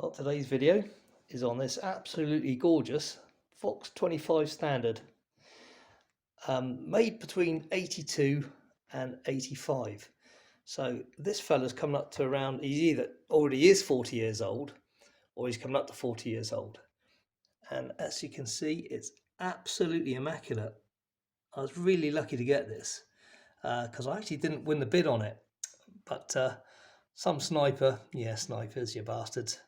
Well, today's video is on this absolutely gorgeous VOX 25 Standard, made between 82 and 85. So this fella's coming up to around, he either already is 40 years old or he's coming up to 40 years old. And as you can see, it's absolutely immaculate. I was really lucky to get this because I actually didn't win the bid on it, but some sniper, snipers, you bastards,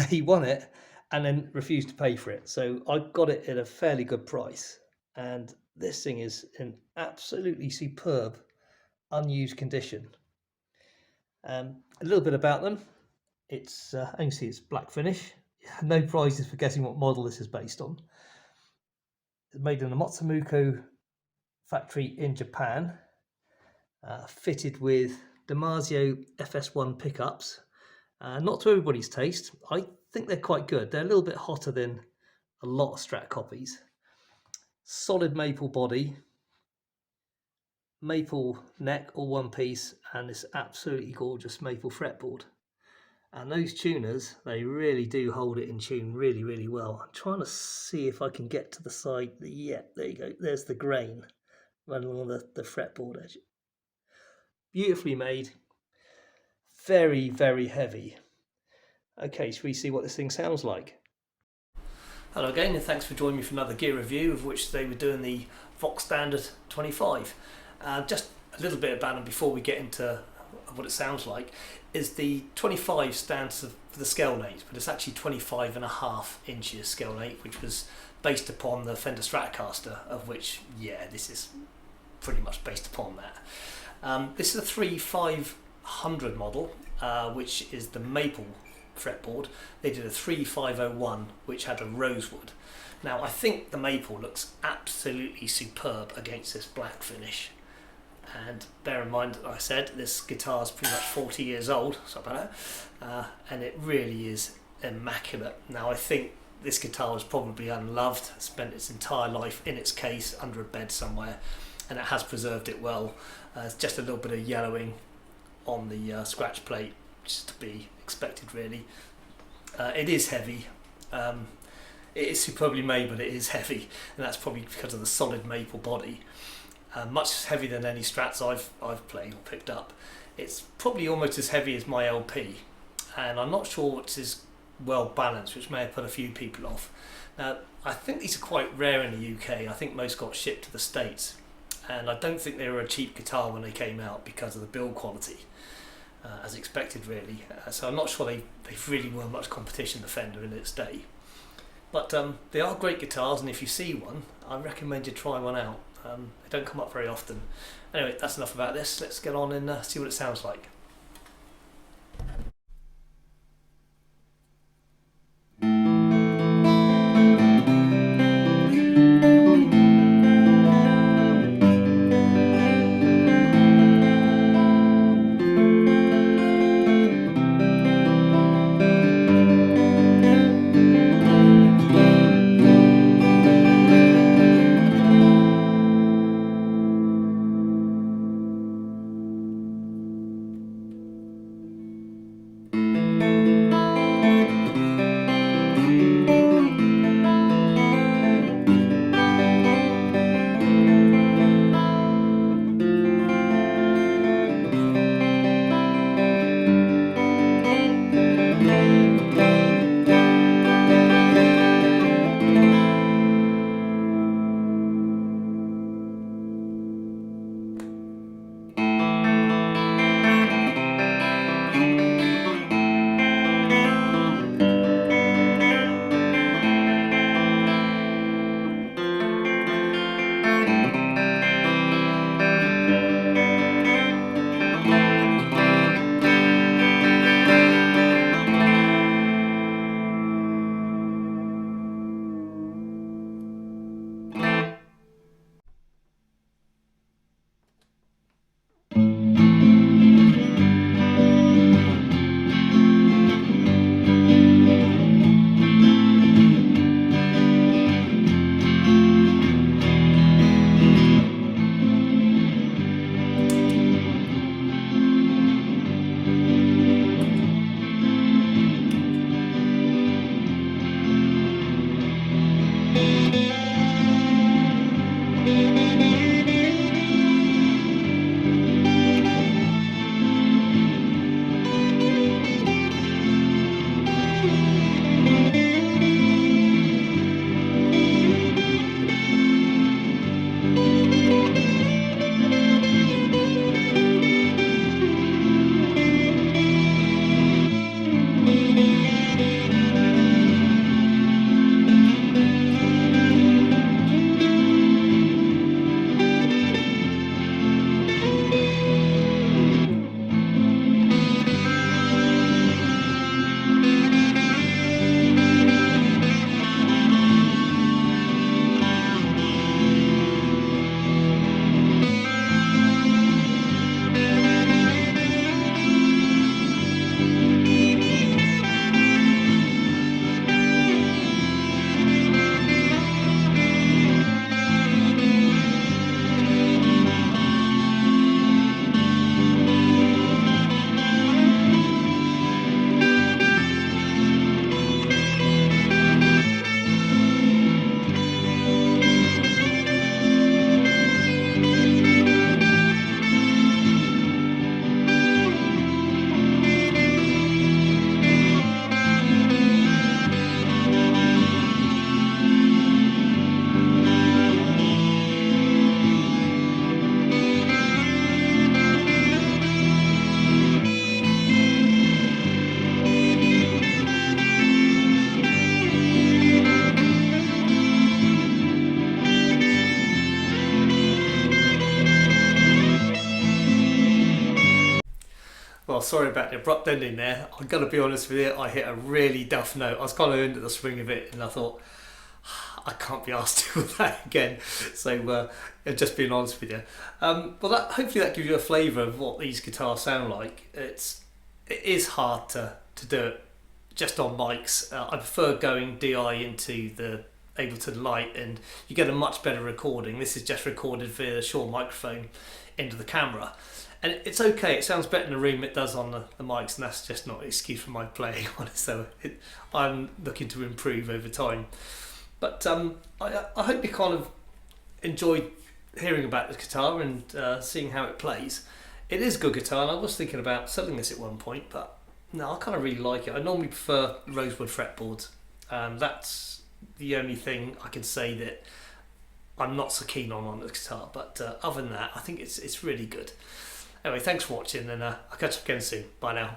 he won it and then refused to pay for it. So I got it at a fairly good price. And this thing is in absolutely superb, unused condition. A little bit about them. It's, as you can see, it's black finish. No prizes for guessing what model this is based on. It's made in a Matsumoku factory in Japan. Fitted with Damasio FS1 pickups. Not to everybody's taste. I think they're quite good. They're a little bit hotter than a lot of Strat copies. Solid maple body, maple neck, all one piece, and this absolutely gorgeous maple fretboard. And those tuners, they really do hold it in tune really, really well. I'm trying to see if I can get to the side. Yeah, there you go. There's the grain running along the fretboard edge. Beautifully made. Very, very heavy. Okay, so we see what this thing sounds like. Hello again, and thanks for joining me for another gear review, of which today we're doing the VOX Standard 25. Just a little bit about them before we get into what it sounds like. Is the 25 stands for the scale length, but it's actually 25.5 inches scale length, which was based upon the Fender Stratocaster, of which, this is pretty much based upon that. This is a 3500 model, which is the maple fretboard. They did a 3501 which had a rosewood. Now I think the maple looks absolutely superb against this black finish, and bear in mind that I said this guitar is pretty much 40 years old, so about that, and it really is immaculate. Now I think this guitar was probably unloved, spent its entire life in its case under a bed somewhere, and it has preserved it well. It's just a little bit of yellowing on the scratch plate, which is to be expected really. It is heavy. It is superbly made, but it is heavy, and that's probably because of the solid maple body. Much heavier than any Strats I've played or picked up. It's probably almost as heavy as my LP, and I'm not sure it's as well balanced, which may have put a few people off. Now I think these are quite rare in the UK. I think most got shipped to the States, and I don't think they were a cheap guitar when they came out because of the build quality. As expected really, so I'm not sure they really were much competition, the Fender, in its day, but they are great guitars, and if you see one, I recommend you try one out. They don't come up very often. Anyway, that's enough about this. Let's get on and see what it sounds like. sorry about the abrupt ending there. I'm going to be honest with you, I hit a really duff note. I was kind of into the swing of it and I thought, I can't be asked to do that again. So just being honest with you. But hopefully that gives you a flavour of what these guitars sound like. It is hard to do it just on mics. I prefer going DI into the Ableton Lite, and you get a much better recording. This is just recorded via the Shure microphone into the camera. And it's okay, it sounds better in the room it does on the mics, and that's just not an excuse for my playing on it, so I'm looking to improve over time. But I hope you kind of enjoyed hearing about this guitar and seeing how it plays. It is a good guitar, and I was thinking about selling this at one point, but no, I kind of really like it. I normally prefer rosewood fretboards. That's the only thing I can say that I'm not so keen on this guitar, but other than that, I think it's really good. Anyway, thanks for watching, and I'll catch up again soon. Bye now.